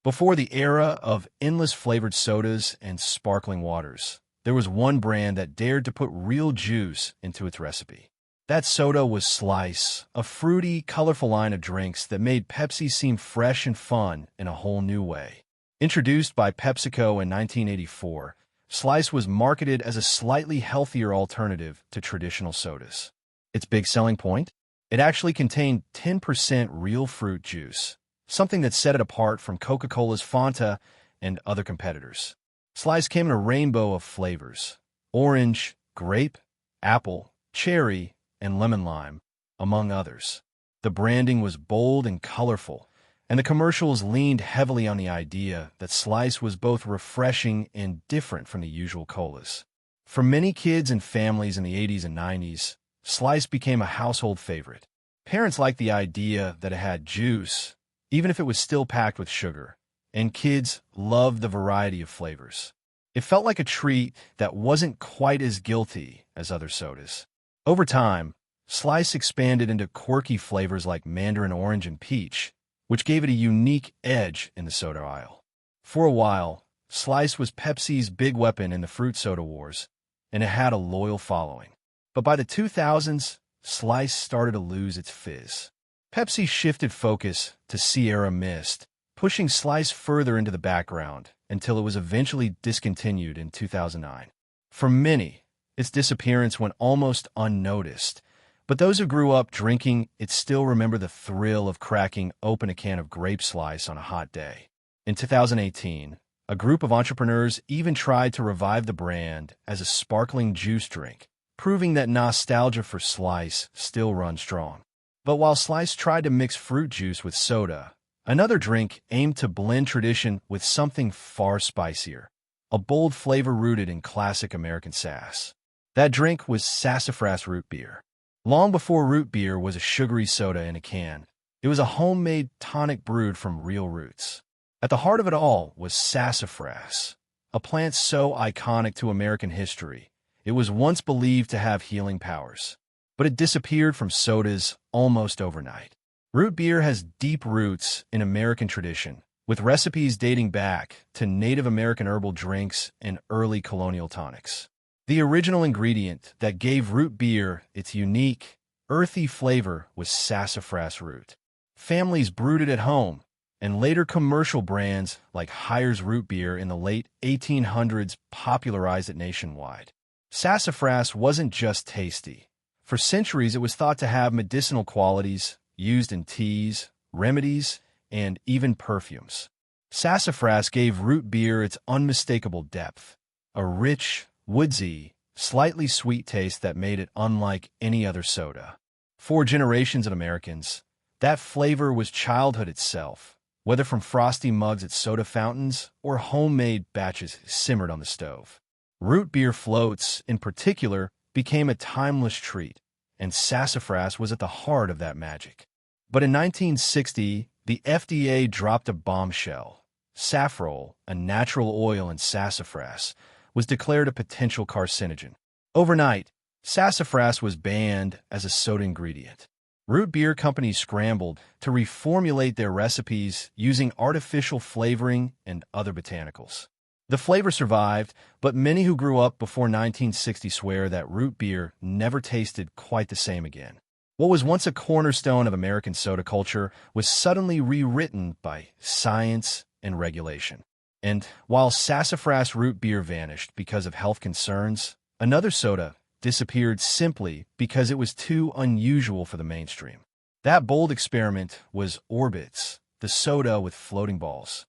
Before the era of endless flavored sodas and sparkling waters, there was one brand that dared to put real juice into its recipe. That soda was Slice, a fruity, colorful line of drinks that made Pepsi seem fresh and fun in a whole new way. Introduced by PepsiCo in 1984, Slice was marketed as a slightly healthier alternative to traditional sodas. Its big selling point? It actually contained 10% real fruit juice, something that set it apart from Coca-Cola's Fanta and other competitors. Slice came in a rainbow of flavors: orange, grape, apple, cherry, and lemon lime, among others. The branding was bold and colorful, and the commercials leaned heavily on the idea that Slice was both refreshing and different from the usual colas. For many kids and families in the 80s and 90s, Slice became a household favorite. Parents liked the idea that it had juice, even if it was still packed with sugar, and kids loved the variety of flavors. It felt like a treat that wasn't quite as guilty as other sodas. Over time, Slice expanded into quirky flavors like mandarin orange and peach, which gave it a unique edge in the soda aisle. For a while, Slice was Pepsi's big weapon in the fruit soda wars, and it had a loyal following. But by the 2000s, Slice started to lose its fizz. Pepsi shifted focus to Sierra Mist, pushing Slice further into the background until it was eventually discontinued in 2009. For many, its disappearance went almost unnoticed, but those who grew up drinking it still remember the thrill of cracking open a can of grape Slice on a hot day. In 2018, a group of entrepreneurs even tried to revive the brand as a sparkling juice drink, proving that nostalgia for Slice still runs strong. But while Slice tried to mix fruit juice with soda, another drink aimed to blend tradition with something far spicier, a bold flavor rooted in classic American sass. That drink was sassafras root beer. Long before root beer was a sugary soda in a can, it was a homemade tonic brewed from real roots. At the heart of it all was sassafras, a plant so iconic to American history. It was once believed to have healing powers, but it disappeared from sodas almost overnight. Root beer has deep roots in American tradition, with recipes dating back to Native American herbal drinks and early colonial tonics. The original ingredient that gave root beer its unique, earthy flavor was sassafras root. Families brewed it at home, and later commercial brands like Hires Root Beer in the late 1800s popularized it nationwide. Sassafras wasn't just tasty. For centuries, it was thought to have medicinal qualities, used in teas, remedies, and even perfumes. Sassafras gave root beer its unmistakable depth, a rich, woodsy, slightly sweet taste that made it unlike any other soda. For generations of Americans, that flavor was childhood itself, whether from frosty mugs at soda fountains or homemade batches simmered on the stove. Root beer floats, in particular, became a timeless treat, and sassafras was at the heart of that magic. But in 1960, the FDA dropped a bombshell. Saffrole, a natural oil in sassafras, was declared a potential carcinogen. Overnight, sassafras was banned as a soda ingredient. Root beer companies scrambled to reformulate their recipes using artificial flavoring and other botanicals. The flavor survived, but many who grew up before 1960 swear that root beer never tasted quite the same again. What was once a cornerstone of American soda culture was suddenly rewritten by science and regulation. And while sassafras root beer vanished because of health concerns, another soda disappeared simply because it was too unusual for the mainstream. That bold experiment was Orbitz, the soda with floating balls.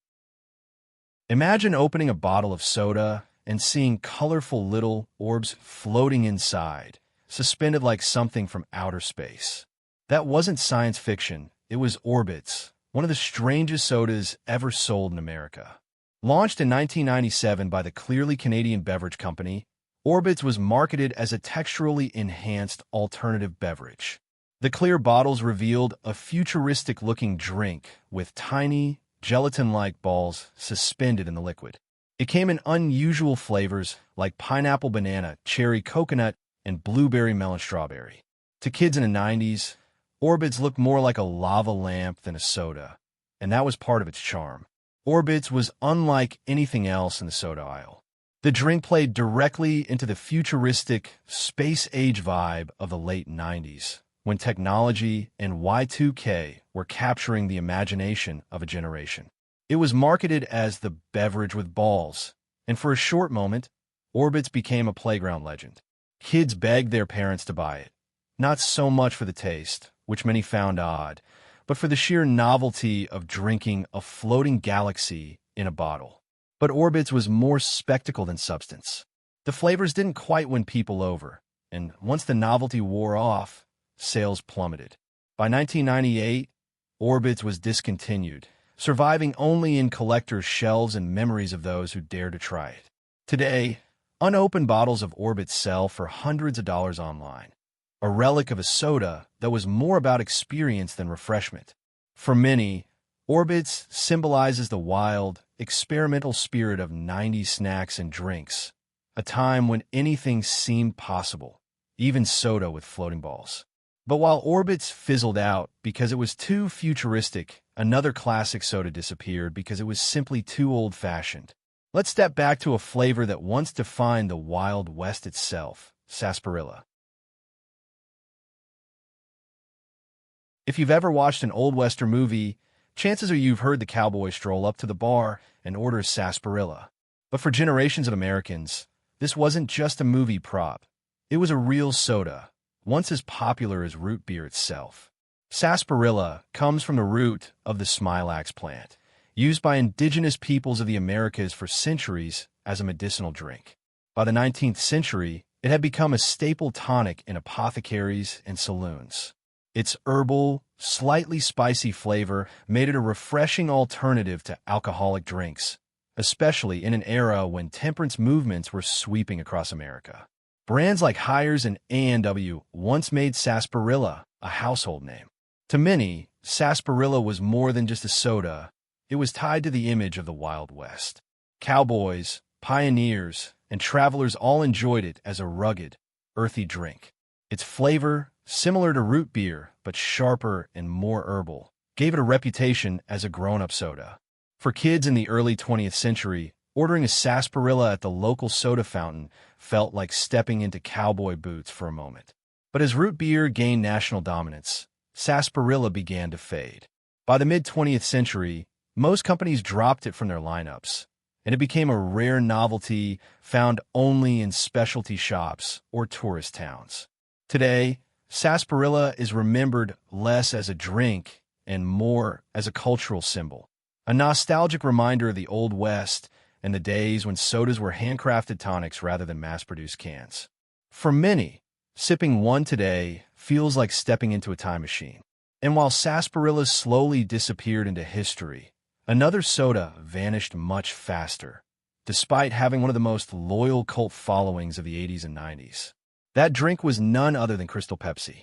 Imagine opening a bottle of soda and seeing colorful little orbs floating inside, suspended like something from outer space. That wasn't science fiction, it was Orbitz, one of the strangest sodas ever sold in America. Launched in 1997 by the clearly Canadian beverage company, Orbitz was marketed as a texturally enhanced alternative beverage. The clear bottles revealed a futuristic-looking drink with tiny, gelatin-like balls suspended in the liquid. It came in unusual flavors like pineapple banana, cherry coconut, and blueberry melon strawberry. To kids in the 90s, Orbitz looked more like a lava lamp than a soda, and that was part of its charm. Orbitz was unlike anything else in the soda aisle. The drink played directly into the futuristic, space-age vibe of the late 90s, when technology and Y2K were capturing the imagination of a generation. It was marketed as the beverage with balls, and for a short moment, Orbitz became a playground legend. Kids begged their parents to buy it, not so much for the taste, which many found odd, but for the sheer novelty of drinking a floating galaxy in a bottle. But Orbitz was more spectacle than substance. The flavors didn't quite win people over, and once the novelty wore off, sales plummeted. By 1998, Orbitz was discontinued, surviving only in collectors' shelves and memories of those who dared to try it. Today, unopened bottles of Orbitz sell for hundreds of dollars online, a relic of a soda that was more about experience than refreshment. For many, Orbitz symbolizes the wild, experimental spirit of 90s snacks and drinks, a time when anything seemed possible, even soda with floating balls. But while Orbitz fizzled out because it was too futuristic, another classic soda disappeared because it was simply too old-fashioned. Let's step back to a flavor that once defined the Wild West itself, sarsaparilla. If you've ever watched an old Western movie, chances are you've heard the cowboy stroll up to the bar and order sarsaparilla. But for generations of Americans, this wasn't just a movie prop. It was a real soda, once as popular as root beer itself. Sarsaparilla comes from the root of the smilax plant, used by indigenous peoples of the Americas for centuries as a medicinal drink. By the 19th century, it had become a staple tonic in apothecaries and saloons. Its herbal, slightly spicy flavor made it a refreshing alternative to alcoholic drinks, especially in an era when temperance movements were sweeping across America. Brands like Hires and A&W once made sarsaparilla a household name. To many, sarsaparilla was more than just a soda. It was tied to the image of the Wild West. Cowboys, pioneers, and travelers all enjoyed it as a rugged, earthy drink. Its flavor, similar to root beer but sharper and more herbal, gave it a reputation as a grown-up soda. For kids in the early 20th century, ordering a sarsaparilla at the local soda fountain felt like stepping into cowboy boots for a moment. But as root beer gained national dominance, sarsaparilla began to fade. By the mid-20th century, most companies dropped it from their lineups, and it became a rare novelty found only in specialty shops or tourist towns. Today, sarsaparilla is remembered less as a drink and more as a cultural symbol, a nostalgic reminder of the Old West and the days when sodas were handcrafted tonics rather than mass-produced cans. For many, sipping one today feels like stepping into a time machine. And while sarsaparilla slowly disappeared into history, another soda vanished much faster, despite having one of the most loyal cult followings of the 80s and 90s. That drink was none other than Crystal Pepsi.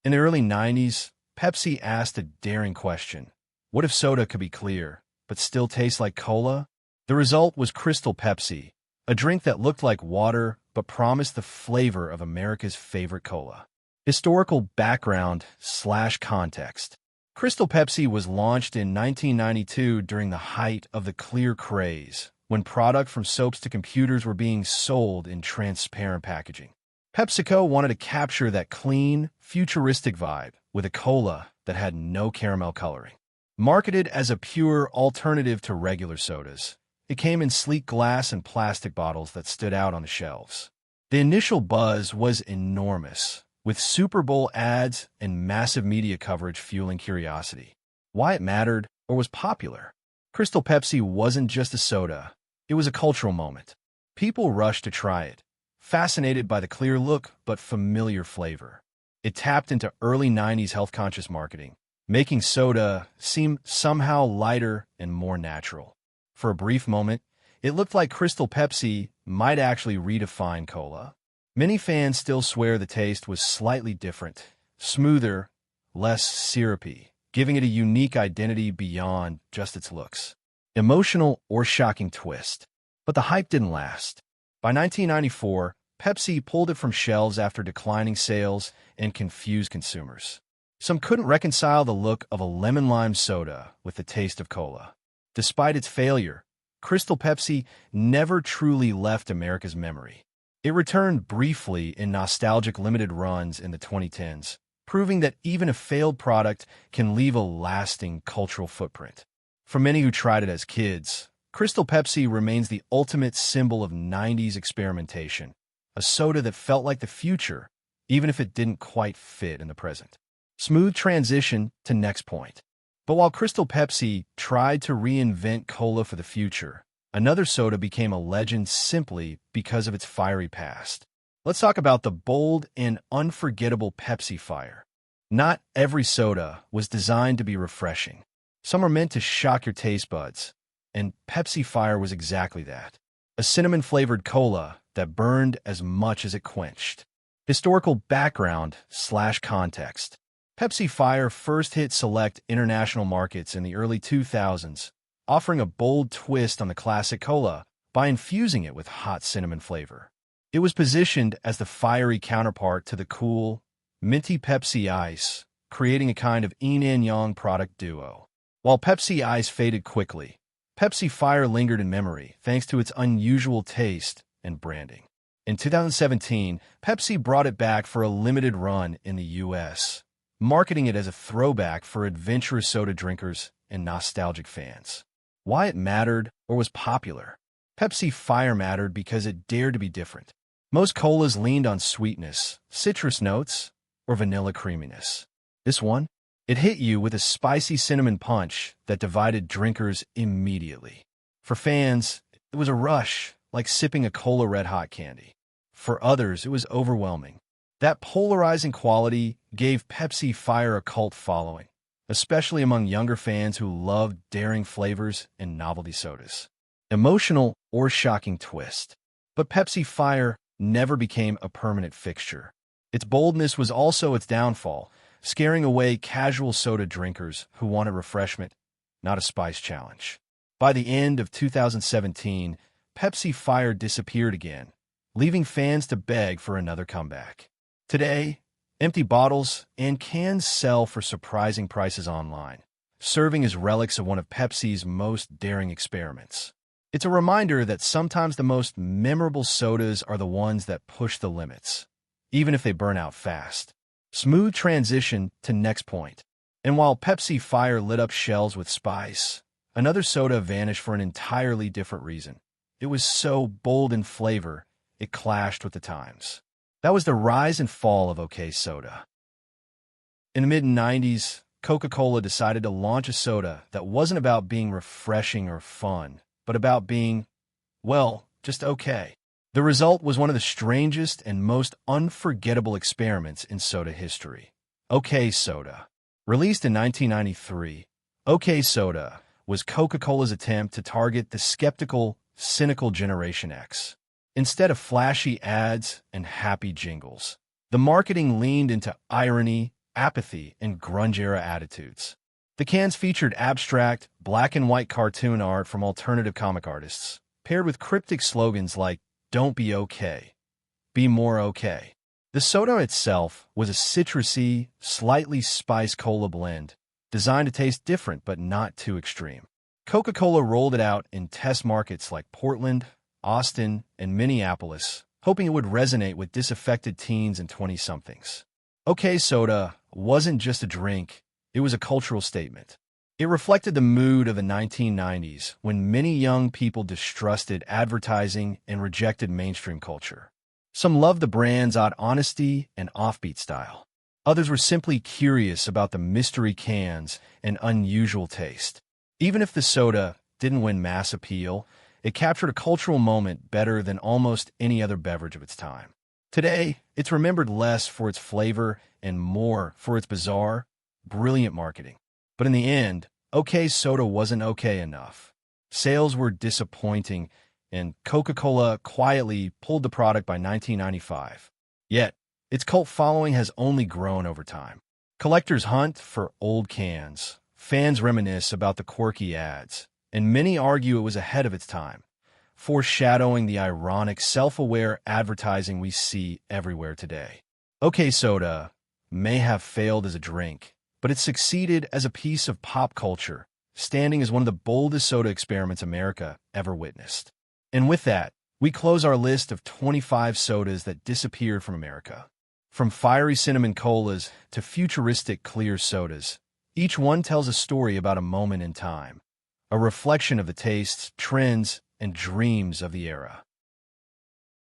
In the early 90s, Pepsi asked a daring question. What if soda could be clear, but still taste like cola? The result was Crystal Pepsi, a drink that looked like water but promised the flavor of America's favorite cola. Historical background/context. Crystal Pepsi was launched in 1992 during the height of the clear craze, when product from soaps to computers were being sold in transparent packaging. PepsiCo wanted to capture that clean, futuristic vibe with a cola that had no caramel coloring. Marketed as a pure alternative to regular sodas, it came in sleek glass and plastic bottles that stood out on the shelves. The initial buzz was enormous, with Super Bowl ads and massive media coverage fueling curiosity. Why it mattered or was popular? Crystal Pepsi wasn't just a soda, it was a cultural moment. People rushed to try it, fascinated by the clear look but familiar flavor. It tapped into early 90s health-conscious marketing, making soda seem somehow lighter and more natural. For a brief moment, it looked like Crystal Pepsi might actually redefine cola. Many fans still swear the taste was slightly different, smoother, less syrupy, giving it a unique identity beyond just its looks. Emotional or shocking twist. But the hype didn't last. By 1994, Pepsi pulled it from shelves after declining sales and confused consumers. Some couldn't reconcile the look of a lemon-lime soda with the taste of cola. Despite its failure, Crystal Pepsi never truly left America's memory. It returned briefly in nostalgic limited runs in the 2010s, proving that even a failed product can leave a lasting cultural footprint. For many who tried it as kids, Crystal Pepsi remains the ultimate symbol of 90s experimentation, a soda that felt like the future, even if it didn't quite fit in the present. Smooth transition to next point. But while Crystal Pepsi tried to reinvent cola for the future, another soda became a legend simply because of its fiery past. Let's talk about the bold and unforgettable Pepsi Fire. Not every soda was designed to be refreshing. Some are meant to shock your taste buds, and Pepsi Fire was exactly that. A cinnamon-flavored cola that burned as much as it quenched. Historical background/context. Pepsi Fire first hit select international markets in the early 2000s, offering a bold twist on the classic cola by infusing it with hot cinnamon flavor. It was positioned as the fiery counterpart to the cool, minty Pepsi Ice, creating a kind of yin and yang product duo. While Pepsi Ice faded quickly, Pepsi Fire lingered in memory thanks to its unusual taste and branding. In 2017, Pepsi brought it back for a limited run in the U.S., marketing it as a throwback for adventurous soda drinkers and nostalgic fans. Why it mattered or was popular? Pepsi Fire mattered because it dared to be different. Most colas leaned on sweetness, citrus notes, or vanilla creaminess. This one? It hit you with a spicy cinnamon punch that divided drinkers immediately. For fans, it was a rush, like sipping a cola red-hot candy. For others, it was overwhelming. That polarizing quality gave Pepsi Fire a cult following, especially among younger fans who loved daring flavors and novelty sodas. Emotional or shocking twist. But Pepsi Fire never became a permanent fixture. Its boldness was also its downfall, scaring away casual soda drinkers who wanted refreshment, not a spice challenge. By the end of 2017, Pepsi Fire disappeared again, leaving fans to beg for another comeback. Today, empty bottles and cans sell for surprising prices online, serving as relics of one of Pepsi's most daring experiments. It's a reminder that sometimes the most memorable sodas are the ones that push the limits, even if they burn out fast. Smooth transition to next point. And while Pepsi Fire lit up shelves with spice, another soda vanished for an entirely different reason. It was so bold in flavor, it clashed with the times. That was the rise and fall of OK Soda. In the mid-90s, Coca-Cola decided to launch a soda that wasn't about being refreshing or fun, but about being, well, just okay. The result was one of the strangest and most unforgettable experiments in soda history. OK Soda. Released in 1993, OK Soda was Coca-Cola's attempt to target the skeptical, cynical Generation X. Instead of flashy ads and happy jingles, the marketing leaned into irony, apathy, and grunge-era attitudes. The cans featured abstract, black-and-white cartoon art from alternative comic artists, paired with cryptic slogans like, "Don't be okay. Be more okay." The soda itself was a citrusy, slightly spiced cola blend, designed to taste different but not too extreme. Coca-Cola rolled it out in test markets like Portland, Austin, and Minneapolis, hoping it would resonate with disaffected teens and 20-somethings. OK Soda wasn't just a drink, it was a cultural statement. It reflected the mood of the 1990s when many young people distrusted advertising and rejected mainstream culture. Some loved the brand's odd honesty and offbeat style. Others were simply curious about the mystery cans and unusual taste. Even if the soda didn't win mass appeal, it captured a cultural moment better than almost any other beverage of its time. Today, it's remembered less for its flavor and more for its bizarre, brilliant marketing. But in the end, OK Soda wasn't okay enough. Sales were disappointing, and Coca-Cola quietly pulled the product by 1995. Yet, its cult following has only grown over time. Collectors hunt for old cans, fans reminisce about the quirky ads, and many argue it was ahead of its time, foreshadowing the ironic, self-aware advertising we see everywhere today. OK Soda may have failed as a drink, but it succeeded as a piece of pop culture, standing as one of the boldest soda experiments America ever witnessed. And with that, we close our list of 25 sodas that disappeared from America. From fiery cinnamon colas to futuristic clear sodas, each one tells a story about a moment in time, a reflection of the tastes, trends, and dreams of the era.